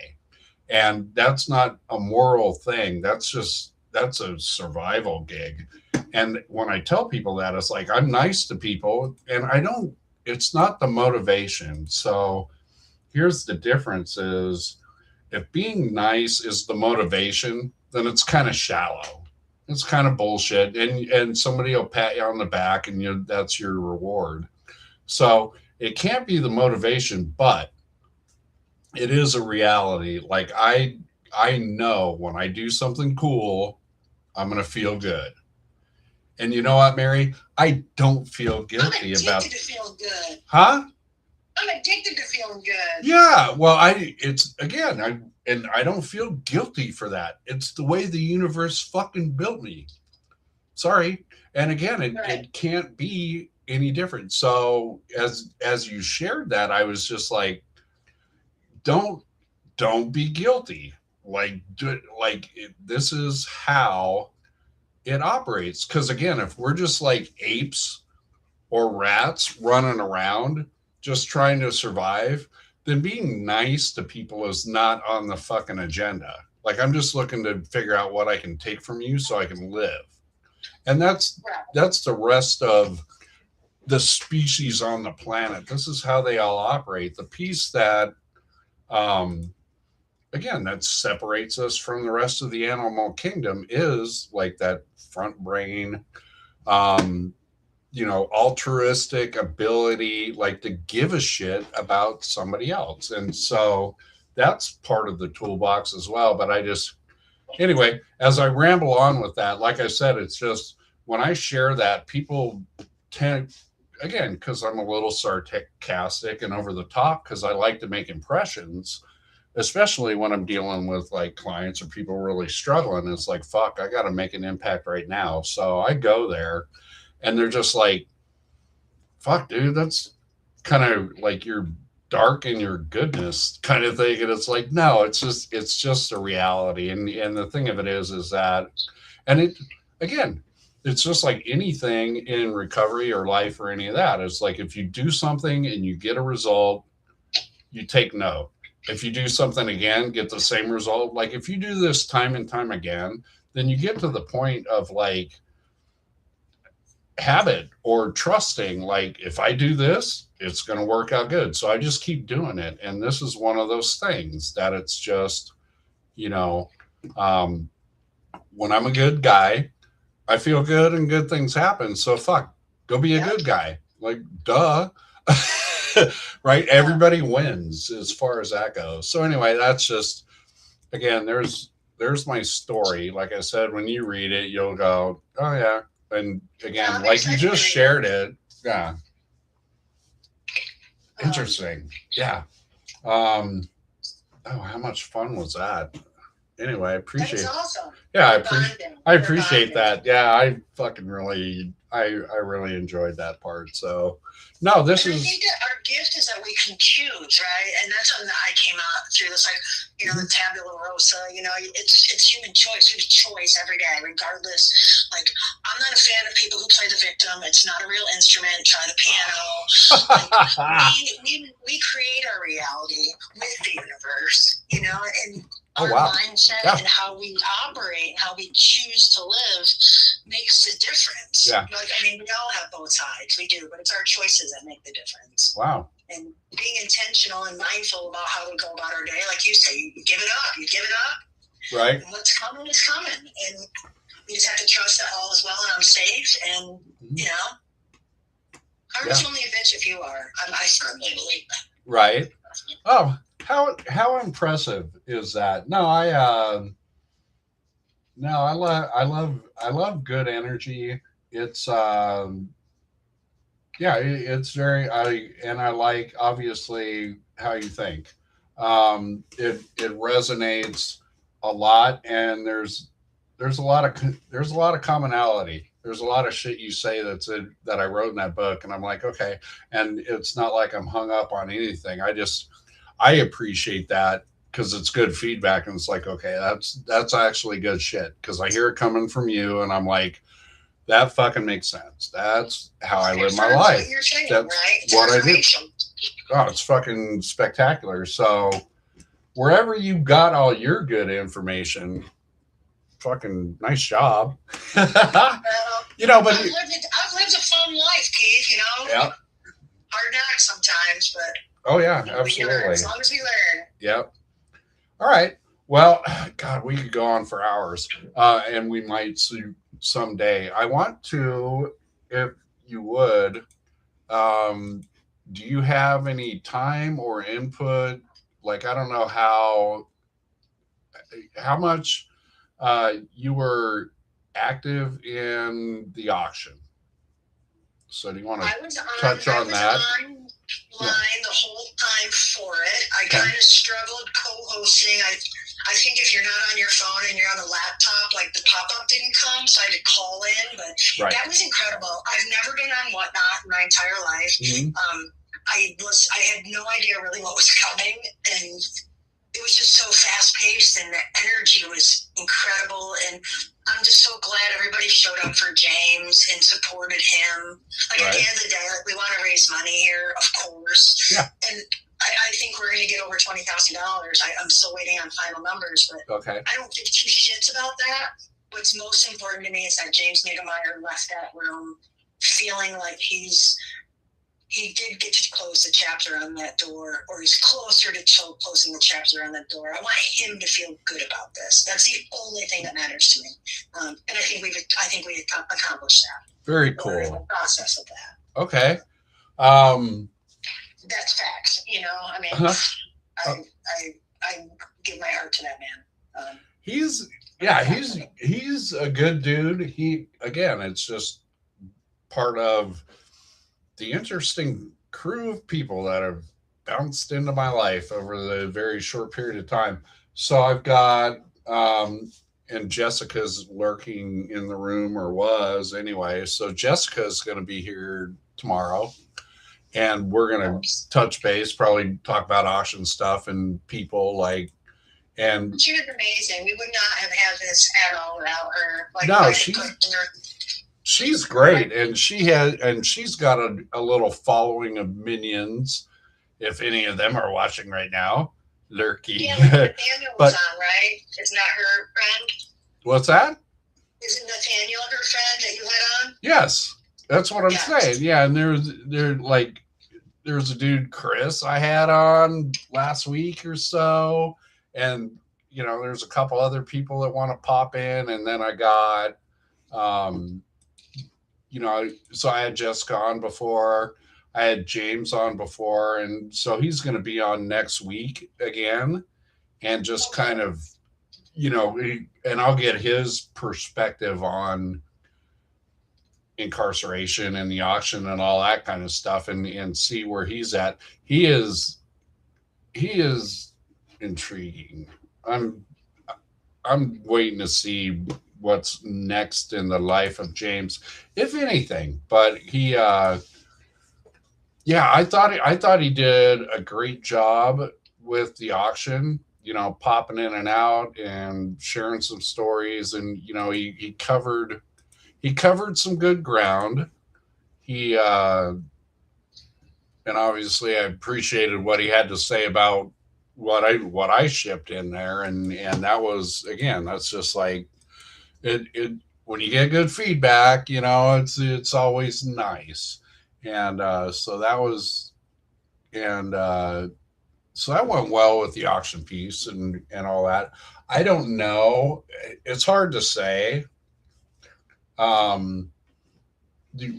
S1: And that's not a moral thing. That's a survival gig. And when I tell people that, it's like I'm nice to people and I don't, it's not the motivation. So here's the difference is, if being nice is the motivation, then it's kind of shallow. It's kind of bullshit. And somebody will pat you on the back and that's your reward. So it can't be the motivation, but it is a reality. Like I know when I do something cool, I'm gonna feel good. And you know what, Mary? I don't feel guilty about.
S2: To feel good.
S1: Huh?
S2: I'm addicted to feeling good.
S1: Yeah. Well, it's again, I don't feel guilty for that. It's the way the universe fucking built me. Sorry. And again, it can't be any different. So as you shared that, I was just like, don't be guilty. Like this is how it operates. Because again, if we're just like apes or rats running around just trying to survive, then being nice to people is not on the fucking agenda. Like I'm just looking to figure out what I can take from you so I can live. And that's the rest of the species on the planet. This is how they all operate. The piece that again that separates us from the rest of the animal kingdom is like that front brain, um, altruistic ability, like to give a shit about somebody else. And so that's part of the toolbox as well. But anyway, as I ramble on with that, like I said, it's just when I share that, people tend, again, because I'm a little sarcastic and over the top, because I like to make impressions, especially when I'm dealing with like clients or people really struggling. It's like, fuck, I got to make an impact right now. So I go there and they're just like, fuck, dude, that's kind of like you're dark in your goodness kind of thing. And it's like, no, it's just a reality. And the thing of it is that, and it, again, it's just like anything in recovery or life or any of that. It's like if you do something and you get a result, you take note. If you do something again, get the same result. Like if you do this time and time again, then you get to the point of like habit or trusting. Like if I do this, it's going to work out good. So I just keep doing it. And this is one of those things that it's just, you know, um, when I'm a good guy, I feel good and good things happen. So fuck, go be a
S2: Yep.
S1: good guy. Like, duh. Right? Everybody wins as far as that goes. So anyway, that's just again, there's my story. Like I said, when you read it, you'll go, oh yeah. And again,
S2: I'm
S1: like you
S2: excited
S1: just
S2: to
S1: shared it. Yeah.
S2: Um,
S1: Interesting. Yeah. Oh, how much fun was that? Anyway, I
S2: That
S1: appreciate.
S2: was awesome.
S1: Yeah,
S2: We're bonding.
S1: I
S2: We're
S1: appreciate
S2: bonding.
S1: that. Yeah, I fucking really, I really enjoyed that part. So, no, this
S2: And I
S1: is
S2: think that our gift is that we can choose, right? And that's something that I came out through this, like, you know, the tabula rasa, you know, it's human choice. We have a choice every day, regardless. Like, I'm not a fan of people who play the victim. It's not a real instrument. Try the piano. Like, we create our reality with the universe, you know, and our mindset and how we operate and how we choose to live makes a difference.
S1: Yeah.
S2: Like, I mean, we all have both sides. We do, but it's our choices that make the difference.
S1: Wow.
S2: And being intentional and mindful about how we go about our day, like you say, you give it up. You give it up.
S1: Right.
S2: And what's coming is coming. And you just have to trust that all is well and I'm safe. And, you know, karma's only a bitch if you are. I firmly believe that.
S1: Right. Oh, how impressive is that? No, I love good energy. It's yeah, it's very I like obviously how you think. It resonates a lot, and there's a lot of commonality. There's a lot of shit you say that I wrote in that book, and I'm like, okay. And it's not like I'm hung up on anything. I appreciate that because it's good feedback, and it's like, okay, that's actually good shit because I hear it coming from you, and I'm like, that fucking makes sense. That's how I live my life.
S2: What you're saying,
S1: that's
S2: right?
S1: what I do. Oh, it's fucking spectacular. So wherever you got all your good information, fucking nice job. You know, but
S2: I've lived a fun life, Keith. You know,
S1: yeah,
S2: hard knocks sometimes, but
S1: oh yeah,
S2: you know,
S1: absolutely.
S2: as long as we learn.
S1: Yep. All right. Well, God, we could go on for hours, and we might someday. I want to, if you would, do you have any time or input? Like, I don't know how much you were active in the auction. So do you want to touch on that?
S2: I was online the whole time for it. I kind of struggled co-hosting. I think if you're not on your phone and you're on a laptop, like the pop-up didn't come, so I had to call in. But that was incredible. I've never been on Whatnot in my entire life. I had no idea really what was coming, and it was just so fast-paced, and the energy was incredible. And I'm just so glad everybody showed up for James and supported him. Like at the end of the day, like we want to raise money here, of course. Yeah. And I think we're going to get over $20,000. I'm still waiting on final numbers, but I don't give two shits about that. What's most important to me is that James Niggemeyer left that room feeling like he did get to close the chapter on that door, or he's closer to closing the chapter on that door. I want him to feel good about this. That's the only thing that matters to me, and I think we accomplished that.
S1: Very cool.
S2: We're in the process of that.
S1: Okay.
S2: That's facts. You know, I mean, I give my heart to that man.
S1: He's a good dude. It's just part of the interesting crew of people that have bounced into my life over the very short period of time. So I've got, and Jessica's lurking in the room, or was anyway. So Jessica's going to be here tomorrow, and we're going to touch base, probably talk about auction stuff and people like, and
S2: she was amazing. We would not have had this at all without her. Like,
S1: no, she's great, and she's got a little following of minions. If any of them are watching right now, lurking.
S2: Yeah, like Nathaniel was
S1: But
S2: on, right? Isn't that her friend?
S1: what's that?
S2: Isn't Nathaniel her friend that you had on?
S1: Yes, that's what I'm saying. Yeah, and there's a dude Chris I had on last week or so, and there's a couple other people that want to pop in, and then I got um, so I had Jessica on before, I had James on before, and so he's going to be on next week again, and just kind of and I'll get his perspective on incarceration and the auction and all that kind of stuff, and see where he's at. He is intriguing. I'm waiting to see what's next in the life of James, if anything. But yeah, I thought he did a great job with the auction. Popping in and out and sharing some stories, and he covered some good ground. He and obviously I appreciated what he had to say about what I shipped in there, and that was, again, that's just like it when you get good feedback, it's always nice. And so that was and so that went well with the auction piece and all that. I don't know. It's hard to say um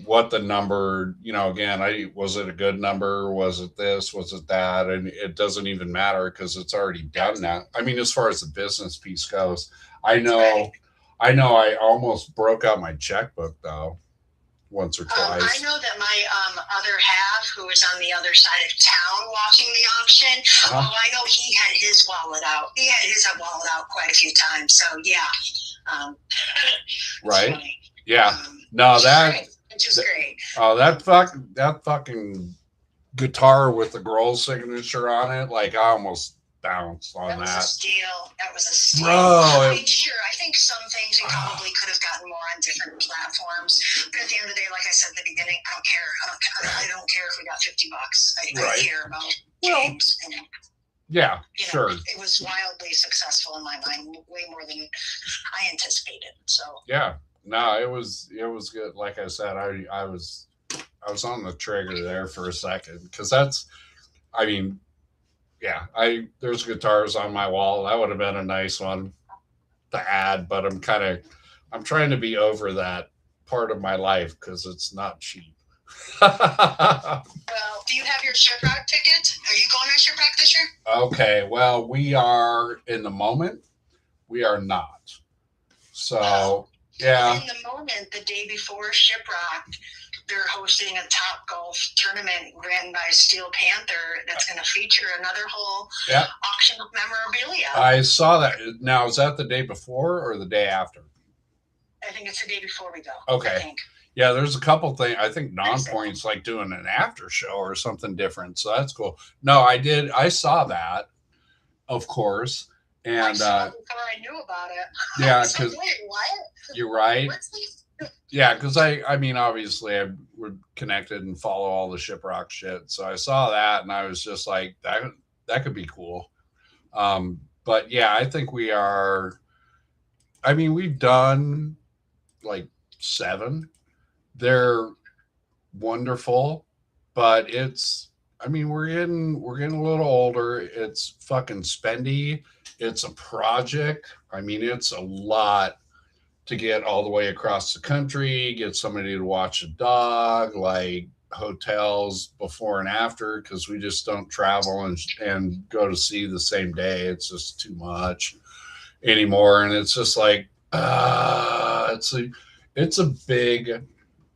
S1: what the number, again, I was it a good number, was it this, was it that, and it doesn't even matter because it's already done now. I mean, as far as the business piece goes, I know I almost broke out my checkbook though, once or
S2: I
S1: twice.
S2: know that my other half, who was on the other side of town watching the auction, I know he had his wallet out. He had his wallet out quite a few times. So yeah,
S1: Right?
S2: funny.
S1: Yeah. No,
S2: Which is great.
S1: that fucking guitar with the girl's signature on it, like I almost bounced on
S2: That was a
S1: that.
S2: steal. That was a steal.
S1: Bro,
S2: I think some things we probably could have gotten more on different platforms. But at the end of the day, like I said at the beginning, I don't care. I don't care if we got $50. I care about James.
S1: Yeah, sure.
S2: It was wildly successful in my mind, way more than I anticipated. So
S1: Yeah. No, it was good. Like I said, I was on the trigger there for a second, because I mean, yeah, there's guitars on my wall. That would have been a nice one to add, but I'm trying to be over that part of my life because it's not cheap.
S2: well, do you have your Shiprock ticket? Are you going to Shiprock this year?
S1: Okay, well, we are in the moment. We are not. So, yeah.
S2: In the moment, the day before Shiprock, they're hosting a Top Golf tournament ran by Steel Panther that's going to feature another whole auction of memorabilia.
S1: I saw that. Now, is that the day before or the day after?
S2: I think it's the day before we go.
S1: Okay. Yeah, there's a couple things. I think Non-Point's like doing an after show or something different, so that's cool. No, I saw that, of course, and
S2: I saw it before I knew about it.
S1: Yeah, because
S2: what?
S1: You're right. Yeah, because I mean, obviously, we're connected and follow all the Shiprock shit, so I saw that and I was just like, that could be cool. But yeah, I think we are. I mean, we've done like 7. They're wonderful, but I mean, we're getting a little older. It's fucking spendy. It's a project. I mean, it's a lot to get all the way across the country, get somebody to watch a dog, like hotels before and after, because we just don't travel and go to sea the same day. It's just too much anymore. And it's just like, it's a big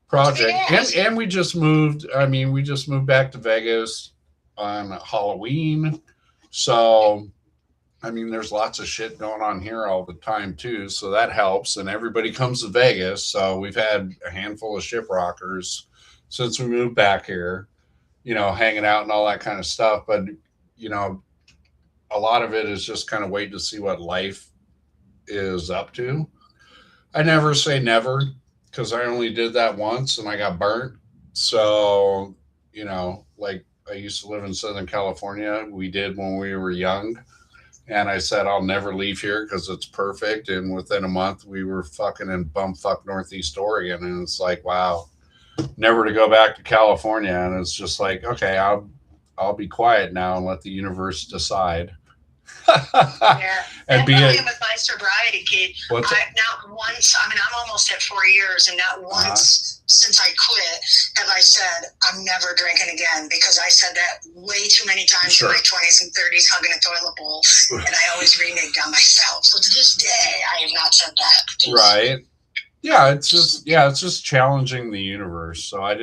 S1: project. And we just moved. I mean, we just moved back to Vegas on Halloween. So, I mean, there's lots of shit going on here all the time too. So that helps. And everybody comes to Vegas. So we've had a handful of shiprockers since we moved back here, hanging out and all that kind of stuff. But, a lot of it is just kind of waiting to see what life is up to. I never say never. because I only did that once and I got burnt. So, like I used to live in Southern California. We did when we were young. And I said, I'll never leave here because it's perfect. And within a month, we were fucking in bumfuck Northeast Oregon. And it's like, wow, never to go back to California. And it's just like, okay, I'll be quiet now and let the universe decide.
S2: Yeah,
S1: And
S2: and
S1: be
S2: really
S1: it.
S2: with my sobriety, Kate,
S1: What's
S2: not once. I mean, I'm almost at 4 years, and not once since I quit have I said I'm never drinking again, because I said that way too many times
S1: Sure.
S2: in my 20s and 30s, hugging a toilet bowl, and I always reneged on myself. So to this day, I have not said that.
S1: Right. Yeah, it's just challenging the universe. So I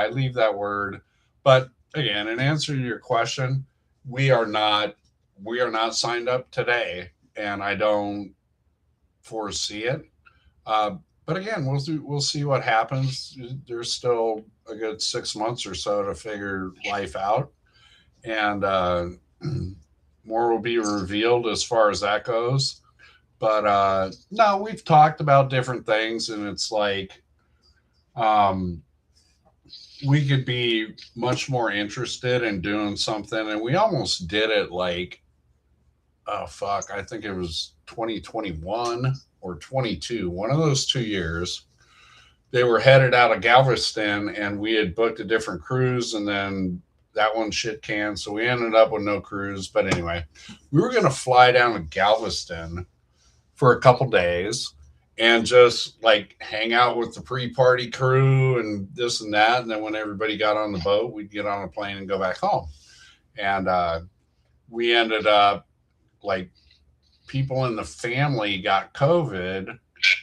S1: leave that word. But again, in answer to your question, we are not we are not signed up today, and I don't foresee it. Uh, but again, we'll see what happens. There's still a good 6 months or so to figure life out, and more will be revealed as far as that goes. But no, we've talked about different things, and it's like um, we could be much more interested in doing something, and we almost did it like, oh fuck, I think it was 2021 or 22, one of those 2 years. They were headed out of Galveston, and we had booked a different cruise, and then that one shit canned, so we ended up with no cruise. But anyway, we were going to fly down to Galveston for a couple days and just like hang out with the pre-party crew and this and that. And then when everybody got on the boat, we'd get on a plane and go back home. And we ended up like people in the family got COVID.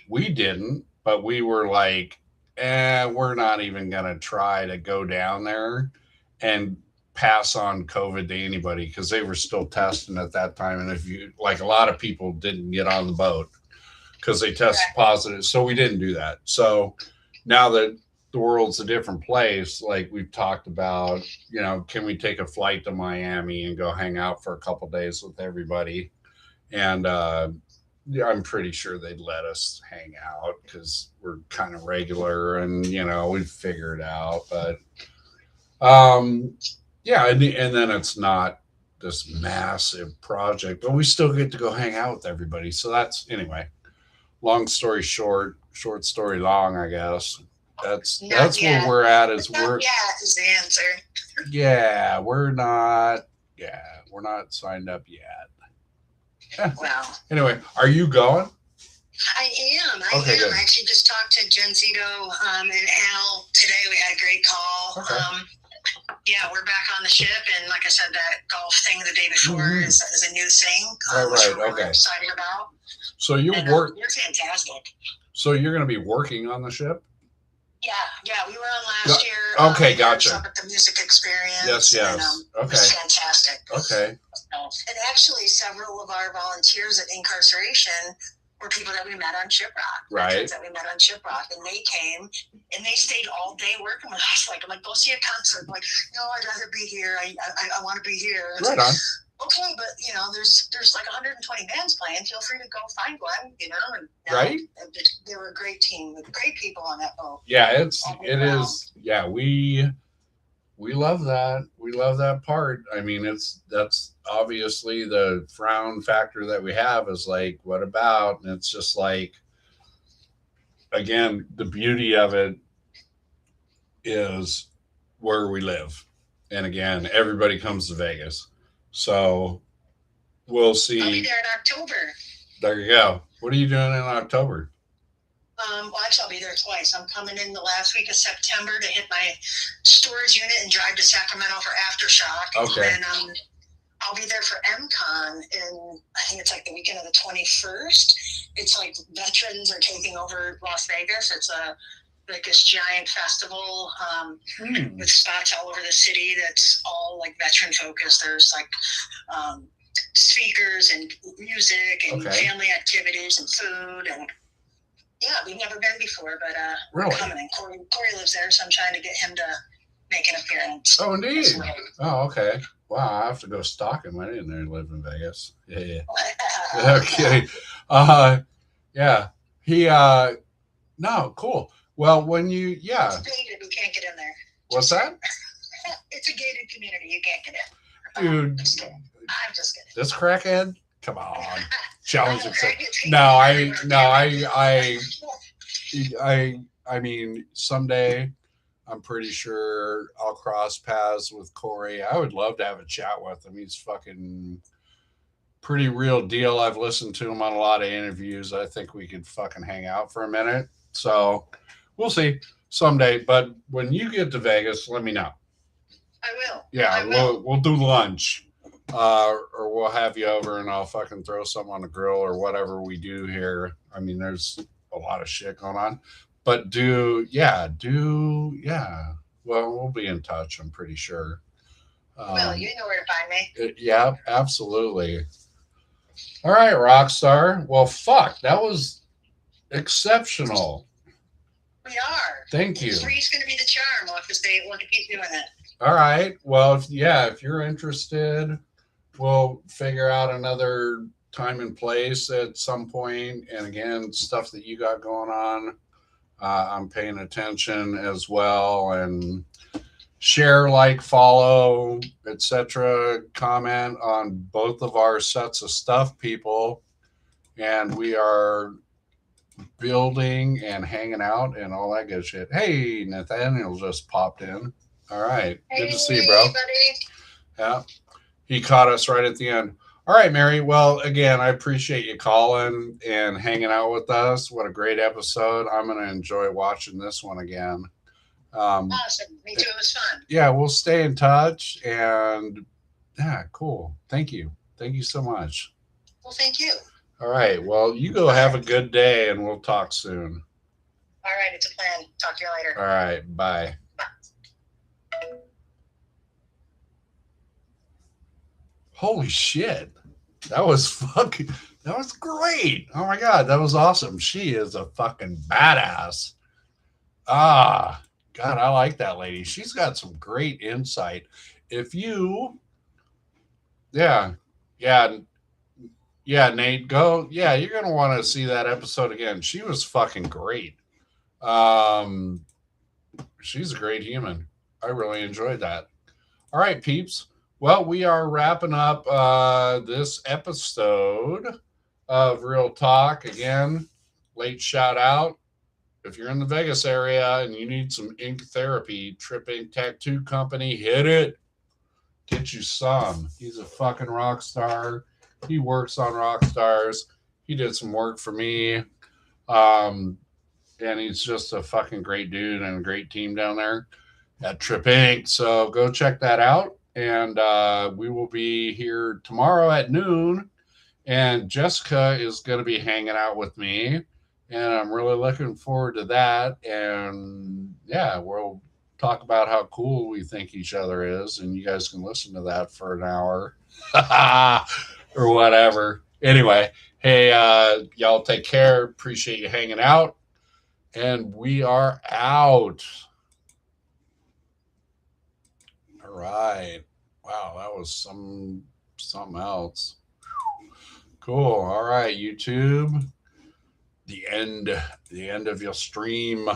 S1: We didn't, but we were like, we're not even going to try to go down there and pass on COVID to anybody because they were still testing at that time. And if you like, a lot of people didn't get on the boat because they tested positive. So we didn't do that. So now that the world's a different place, like we've talked about, can we take a flight to Miami and go hang out for a couple days with everybody? And yeah, I'm pretty sure they'd let us hang out because we're kind of regular and we'd figure it out. But yeah, and then it's not this massive project, but we still get to go hang out with everybody. So that's anyway. Long story short, short story long, I guess. That's where we're at. Is we're
S2: Yeah, is the answer.
S1: Yeah, we're not signed up yet.
S2: Well,
S1: anyway, are you going?
S2: I am.
S1: Okay, good.
S2: I actually just talked to Jen Zito and Al today. We had a great call.
S1: Okay.
S2: Yeah, we're back on the ship, and like I said, that golf thing the day before is a new thing.
S1: Right.
S2: We're
S1: Okay.
S2: excited about.
S1: So you're
S2: You're fantastic.
S1: So you're going to be working on the ship?
S2: Yeah, we were on last year.
S1: Okay, gotcha.
S2: Up at the music experience.
S1: Yes.
S2: And,
S1: Okay.
S2: It was fantastic.
S1: Okay.
S2: And actually, several of our volunteers at incarceration were people that we met on Shiprock.
S1: Right.
S2: That we met on Shiprock, and they came and they stayed all day working with us. Like, I'm like, go see a concert. I'm like, no, I'd rather be here. I want to be here. It's
S1: right
S2: like,
S1: on.
S2: Okay, but there's like 120 bands playing. Feel free to go find one. And
S1: right.
S2: They were a great team with great people on that boat.
S1: Yeah, it is. Yeah, we love that. We love that part. I mean, that's obviously the frown factor that we have is like, what about? And it's just like, again, the beauty of it is where we live. And again, everybody comes to Vegas. So we'll see.
S2: I'll be there in October.
S1: There you go. What are you doing in October?
S2: Well, actually, I'll be there twice. I'm coming in the last week of September to hit my storage unit and drive to Sacramento for Aftershock.
S1: Okay.
S2: And then I'll be there for MCon, and I think it's like the weekend of the 21st. It's like veterans are taking over Las Vegas. It's like this giant festival with spots all over the city that's all like veteran focused. There's like speakers and music and family activities and food, and yeah, we've never been before, but
S1: really?
S2: We're coming. Corey lives there, so I'm trying to get him to make an appearance.
S1: Oh, indeed. Oh, okay. Wow, I have to go stalk him. I didn't know he lived in Vegas. Yeah. Okay. Yeah. No, cool. Well, when you,
S2: It's
S1: yeah.
S2: gated. We can't get in there.
S1: What's that?
S2: It's a gated community. You can't get in.
S1: Dude,
S2: I'm just kidding.
S1: this crackhead? Come on. Challenge
S2: I know,
S1: himself.
S2: right?
S1: I mean, someday I'm pretty sure I'll cross paths with Corey. I would love to have a chat with him. He's fucking pretty real deal. I've listened to him on a lot of interviews. I think we could fucking hang out for a minute. So we'll see someday. But when you get to Vegas, let me know.
S2: I will.
S1: Yeah,
S2: I will.
S1: we'll do lunch. Or we'll have you over and I'll fucking throw something on the grill or whatever we do here. I mean, there's a lot of shit going on. But yeah. Well, we'll be in touch, I'm pretty sure.
S2: Well, you know where to find me.
S1: Yeah, absolutely. All right, Rockstar. Well, fuck, that was exceptional.
S2: We are.
S1: Thank you.
S2: Three's going to be the charm. We'll have to keep doing it.
S1: All right. Well, if you're interested, we'll figure out another time and place at some point. And again, stuff that you got going on, I'm paying attention as well. And share, like, follow, etc. Comment on both of our sets of stuff, people. And we are building and hanging out and all that good shit. Hey, Nathaniel just popped in. All right. Good to see you, bro.
S2: Buddy.
S1: Yeah. He caught us right at the end. All right, Mary. Well, again, I appreciate you calling and hanging out with us. What a great episode. I'm going to enjoy watching this one again.
S2: Awesome. Me too. It was fun.
S1: Yeah, we'll stay in touch. And yeah, cool. Thank you. Thank you so much.
S2: Well, thank you.
S1: All right. Well, you go have a good day and we'll talk soon.
S2: All right. It's a plan. Talk to you later.
S1: All right. Bye. Holy shit. That was great. Oh my God. That was awesome. She is a fucking badass. Ah, God, I like that lady. She's got some great insight. If you, yeah, yeah, yeah, Nate, go. Yeah, you're going to want to see that episode again. She was fucking great. She's a great human. I really enjoyed that. All right, peeps. Well, we are wrapping up this episode of Real Talk. Again, late shout out. If you're in the Vegas area and you need some ink therapy, Trip Ink Tattoo Company, hit it. Get you some. He's a fucking rock star. He works on rock stars. He did some work for me. And he's just a fucking great dude and a great team down there at Trip Ink. So go check that out. And we will be here tomorrow at noon. And Jessica is going to be hanging out with me. And I'm really looking forward to that. And yeah, we'll talk about how cool we think each other is. And you guys can listen to that for an hour or whatever. Anyway, hey, y'all take care. Appreciate you hanging out. And we are out. All right. Wow, that was something else. Cool. All right, YouTube. The end of your stream.